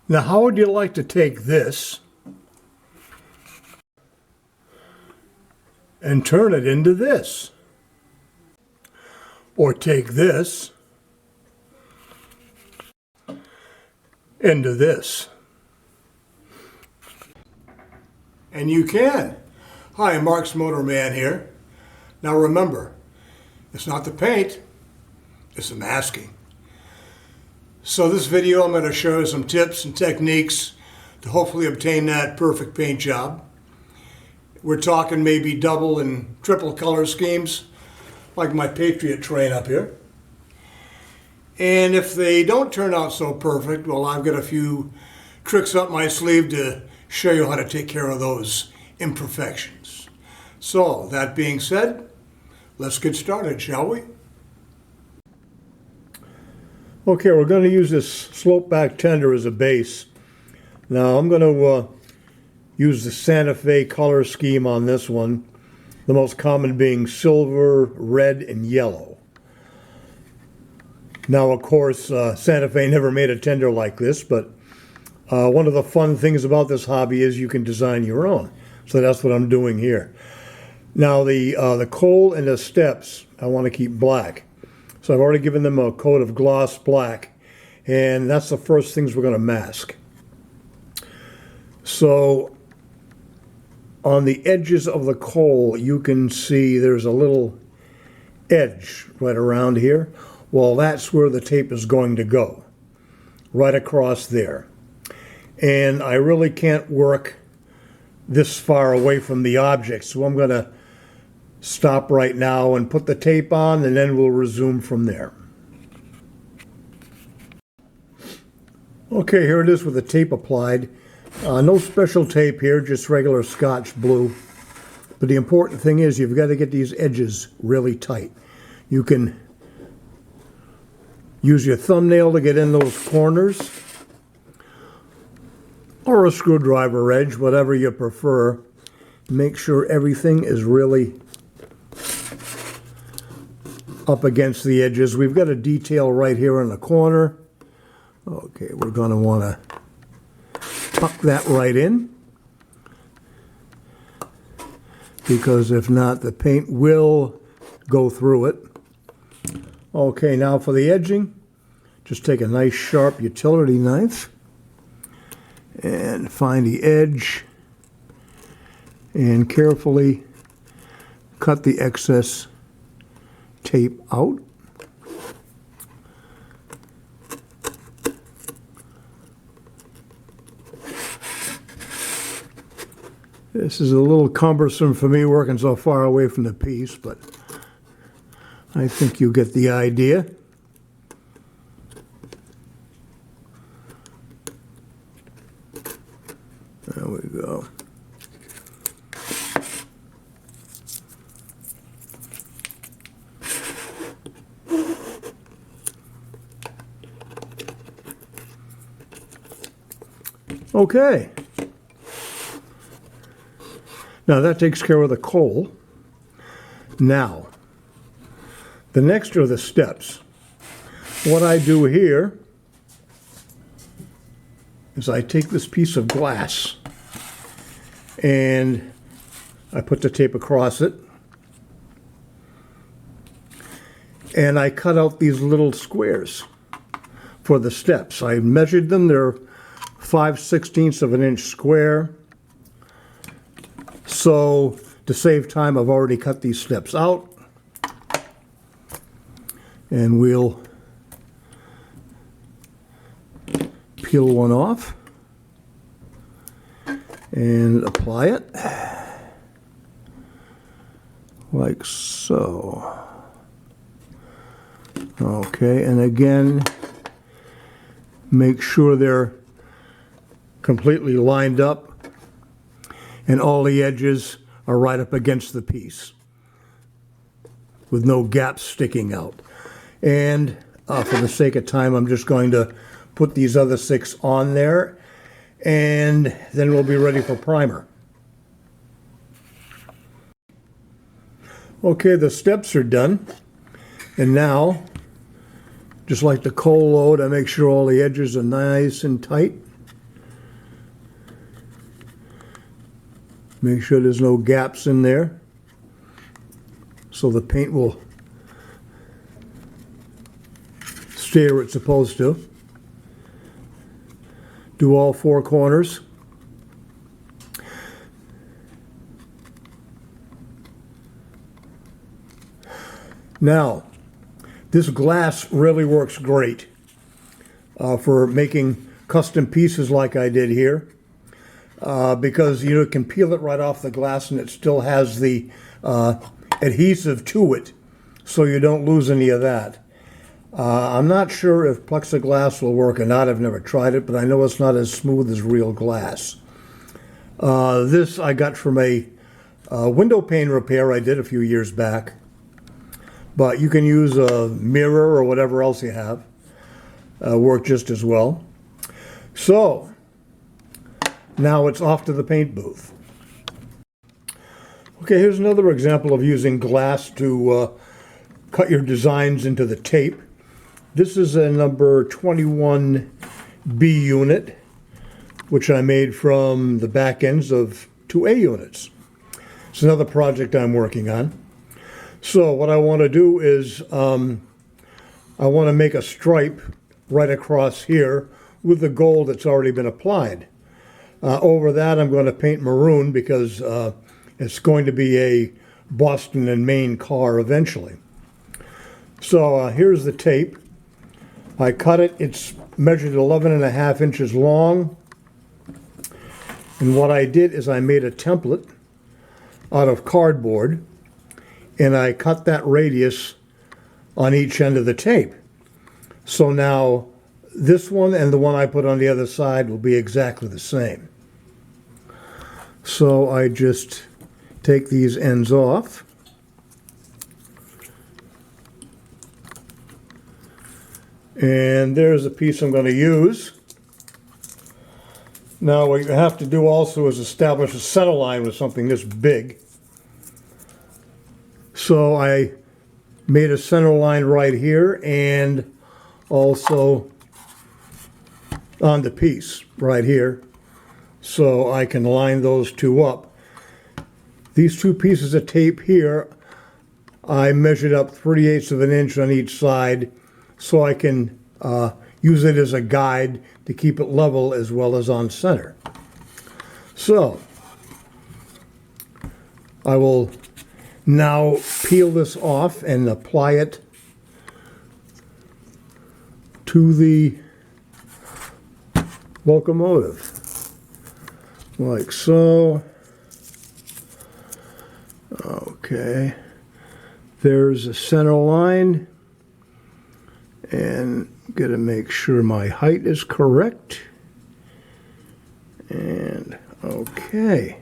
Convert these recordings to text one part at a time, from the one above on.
Now, how would you like to take this and turn it into this? Or take this into this? And you can. Hi, Marxmotorman here. Now remember, it's not the paint, it's the masking. So this video I'm going to show you some tips and techniques to hopefully obtain that perfect paint job. We're talking maybe double and triple color schemes, like my Patriot train up here. And if they don't turn out so perfect, well, I've got a few tricks up my sleeve to show you how to take care of those imperfections. So, that being said, let's get started, shall we? Okay, we're going to use this slope back tender as a base. Now I'm going to use the Santa Fe color scheme on this one, the most common being silver, red, and yellow. Now of course Santa Fe never made a tender like this, but one of the fun things about this hobby is you can design your own. So that's what I'm doing here. Now the coal and the steps I want to keep black. So I've already given them a coat of gloss black, and that's the first things we're going to mask. So on the edges of the coal, you can see there's a little edge right around here. Well, that's where the tape is going to go, right across there. And I really can't work this far away from the object, so I'm going to stop right now and put the tape on, and then we'll resume from there. Okay, here it is with the tape applied. No special tape here, just regular Scotch blue. But the important thing is you've got to get these edges really tight. You can use your thumbnail to get in those corners, or a screwdriver edge, whatever you prefer. Make sure everything is really up against the edges. We've got a detail right here in the corner. Okay, we're going to want to tuck that right in, because if not, the paint will go through it. Okay, now for the edging, just take a nice sharp utility knife and find the edge and carefully cut the excess tape out. This is a little cumbersome for me working so far away from the piece, but I think you get the idea. There we go. Okay. Now that takes care of the coal. Now, the next are the steps. What I do here is I take this piece of glass and I put the tape across it, and I cut out these little squares for the steps. I measured them. They're 5/16 of an inch square. So to save time, I've already cut these steps out, and we'll peel one off and apply it like so. Okay, and again, make sure they're completely lined up and all the edges are right up against the piece with no gaps sticking out. And for the sake of time, I'm just going to put these other 6 on there, and then we'll be ready for primer. Okay, the steps are done, and now, just like the coal load, I make sure all the edges are nice and tight. Make sure there's no gaps in there, so the paint will stay where it's supposed to. Do all four corners. Now, this glass really works great for making custom pieces like I did here, because you can peel it right off the glass and it still has the adhesive to it, so you don't lose any of that. I'm not sure if plexiglass will work or not. I've never tried it, but I know it's not as smooth as real glass. This I got from a window pane repair I did a few years back. But you can use a mirror or whatever else you have. Work just as well. So, now it's off to the paint booth. Okay, here's another example of using glass to cut your designs into the tape. This is a number 21B unit, which I made from the back ends of 2A units. It's another project I'm working on. So what I want to do is I want to make a stripe right across here with the gold that's already been applied. Over that I'm going to paint maroon because it's going to be a Boston and Maine car eventually. So here's the tape. I cut it. It's measured 11.5 inches long. And what I did is I made a template out of cardboard, and I cut that radius on each end of the tape. So now this one and the one I put on the other side will be exactly the same. So I just take these ends off. And there's a piece I'm going to use. Now what you have to do also is establish a center line with something this big. So I made a center line right here and also on the piece right here, so I can line those two up. These two pieces of tape here, I measured up 3/8 of an inch on each side so I can use it as a guide to keep it level as well as on center. So I will now peel this off and apply it to the locomotive, like so. Okay, there's a center line, and I'm gonna make sure my height is correct. And okay,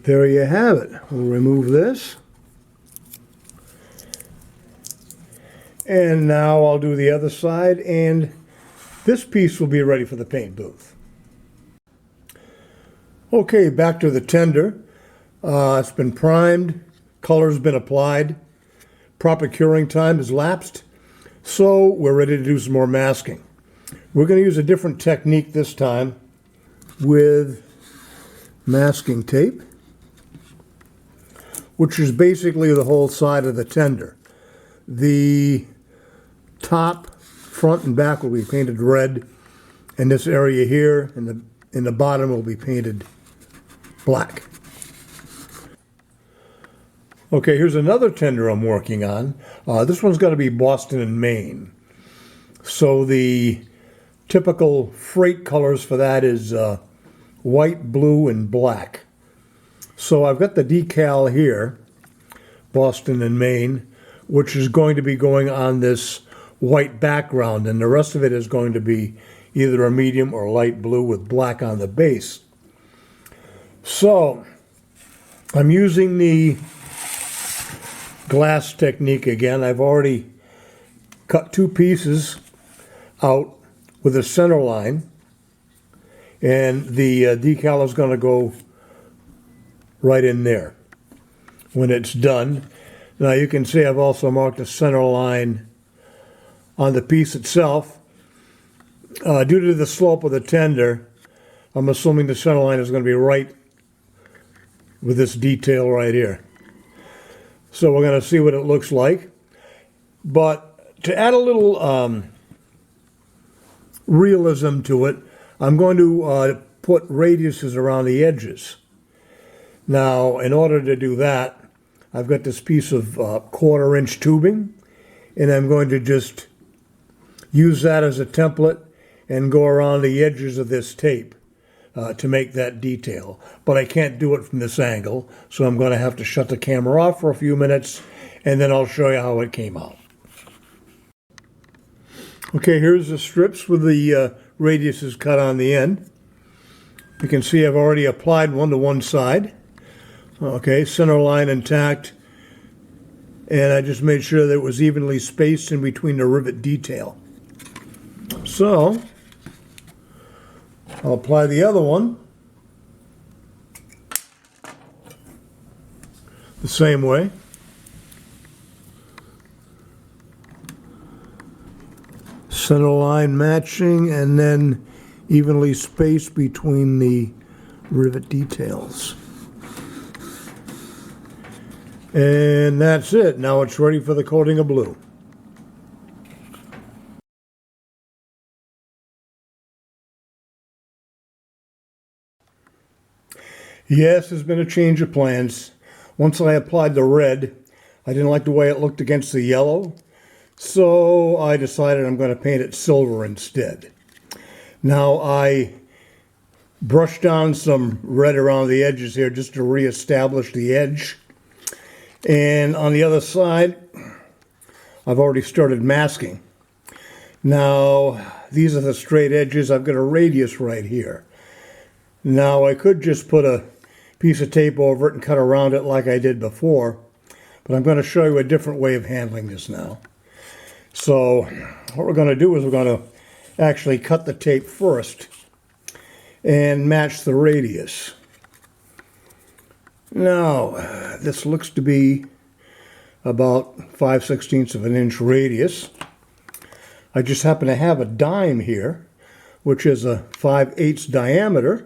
there you have it. We'll remove this. And now I'll do the other side, and this piece will be ready for the paint booth. Okay, back to the tender. It's been primed, color's been applied, proper curing time has lapsed, so we're ready to do some more masking. We're going to use a different technique this time with masking tape, which is basically the whole side of the tender. The top, front, and back will be painted red, and this area here in the bottom will be painted black. Okay, here's another tender I'm working on. This one's going to be Boston and Maine. So the typical freight colors for that is white, blue, and black. So I've got the decal here, Boston and Maine, which is going to be going on this white background, and the rest of it is going to be either a medium or light blue with black on the base. So I'm using the glass technique again. I've already cut two pieces out with a center line, and the decal is going to go right in there when it's done. Now you can see I've also marked a center line on the piece itself. Due to the slope of the tender, I'm assuming the center line is going to be right with this detail right here. So we're going to see what it looks like. But to add a little realism to it, I'm going to put radiuses around the edges. Now, in order to do that, I've got this piece of 1/4 inch tubing, and I'm going to just use that as a template and go around the edges of this tape to make that detail. But I can't do it from this angle, so I'm going to have to shut the camera off for a few minutes, and then I'll show you how it came out. Okay, here's the strips with the radiuses cut on the end. You can see I've already applied one to one side. Okay, center line intact, and I just made sure that it was evenly spaced in between the rivet detail. So, I'll apply the other one the same way. Center line matching, and then evenly spaced between the rivet details. And that's it. Now it's ready for the coating of blue. Yes, there's been a change of plans. Once I applied the red, I didn't like the way it looked against the yellow, so I decided I'm going to paint it silver instead. Now I brushed down some red around the edges here just to reestablish the edge. And on the other side, I've already started masking. Now, these are the straight edges. I've got a radius right here. Now, I could just put a piece of tape over it and cut around it like I did before, but I'm going to show you a different way of handling this now. So, what we're going to do is we're going to actually cut the tape first and match the radius. Now, this looks to be about 5/16 of an inch radius. I just happen to have a dime here, which is a 5/8 diameter,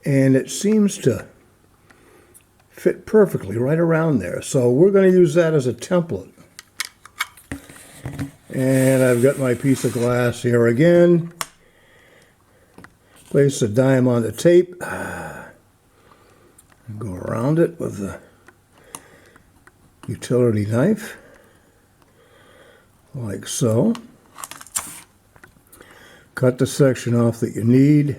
and it seems to fit perfectly right around there. So we're going to use that as a template. And I've got my piece of glass here again. Place the dime on the tape. Go around it with a utility knife, like so. Cut the section off that you need,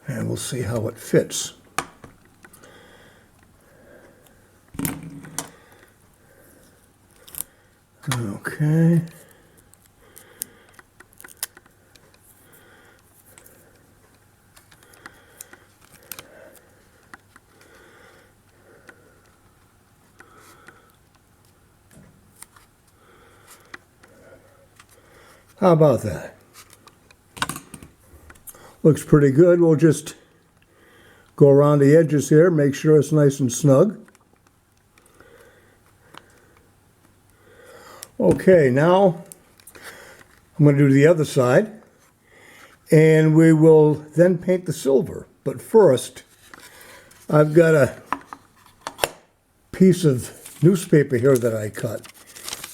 and we'll see how it fits. Okay. How about that? Looks pretty good. We'll just go around the edges here, make sure it's nice and snug. Okay, now I'm going to do the other side, and we will then paint the silver. But first, I've got a piece of newspaper here that I cut,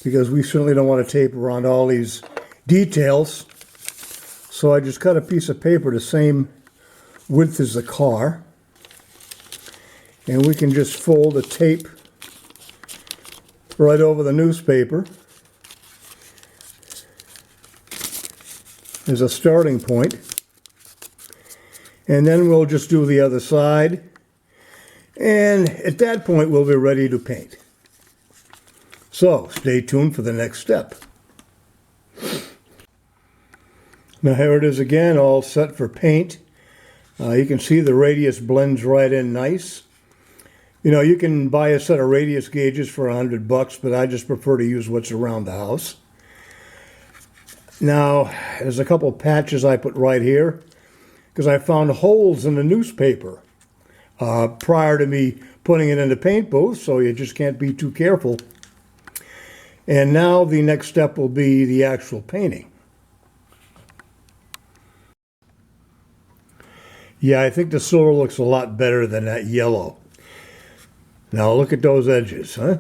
because we certainly don't want to tape around all these details. So I just cut a piece of paper the same width as the car, and we can just fold the tape right over the newspaper as a starting point, and then we'll just do the other side, and at that point we'll be ready to paint. So stay tuned for the next step. Now here it is again, all set for paint. You can see the radius blends right in nice. You know, you can buy a set of radius gauges for $100, but I just prefer to use what's around the house. Now, there's a couple patches I put right here, because I found holes in the newspaper prior to me putting it in the paint booth, so you just can't be too careful. And now the next step will be the actual painting. Yeah, I think the silver looks a lot better than that yellow. Now look at those edges, huh?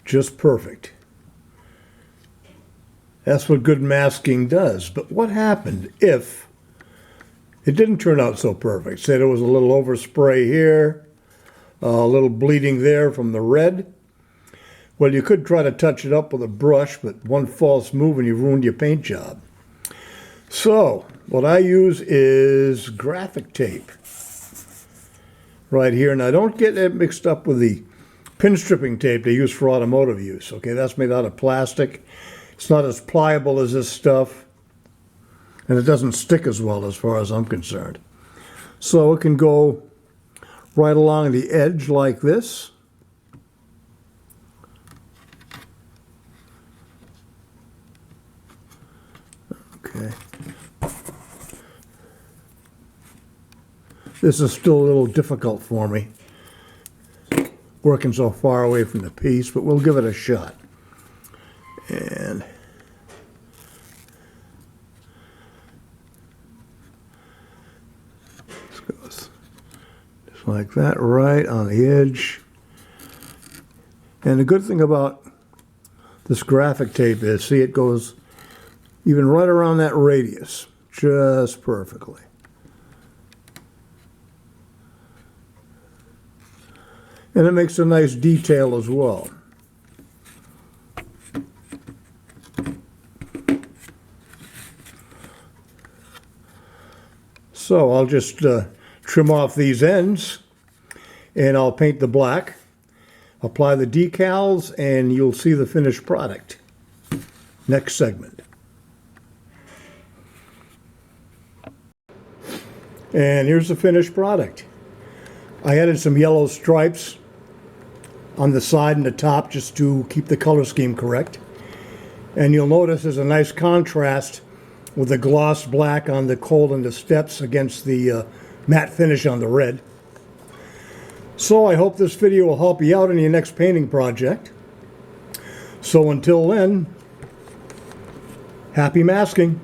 Just perfect. That's what good masking does. But what happened if it didn't turn out so perfect? Say there was a little overspray here, a little bleeding there from the red. Well, you could try to touch it up with a brush, but one false move and you've ruined your paint job. So, what I use is graphic tape right here. Now, don't get it mixed up with the pin stripping tape they use for automotive use. Okay, that's made out of plastic. It's not as pliable as this stuff, and it doesn't stick as well as far as I'm concerned. So it can go right along the edge like this. Okay. This is still a little difficult for me, working so far away from the piece, but we'll give it a shot. And this goes just like that, right on the edge. And the good thing about this graphic tape is, see, it goes even right around that radius, just perfectly. And it makes a nice detail as well. So I'll just trim off these ends, and I'll paint the black, apply the decals, and you'll see the finished product. Next segment. And here's the finished product. I added some yellow stripes on the side and the top just to keep the color scheme correct. And you'll notice there's a nice contrast with the gloss black on the coal and the steps against the matte finish on the red. So I hope this video will help you out in your next painting project. So until then, happy masking.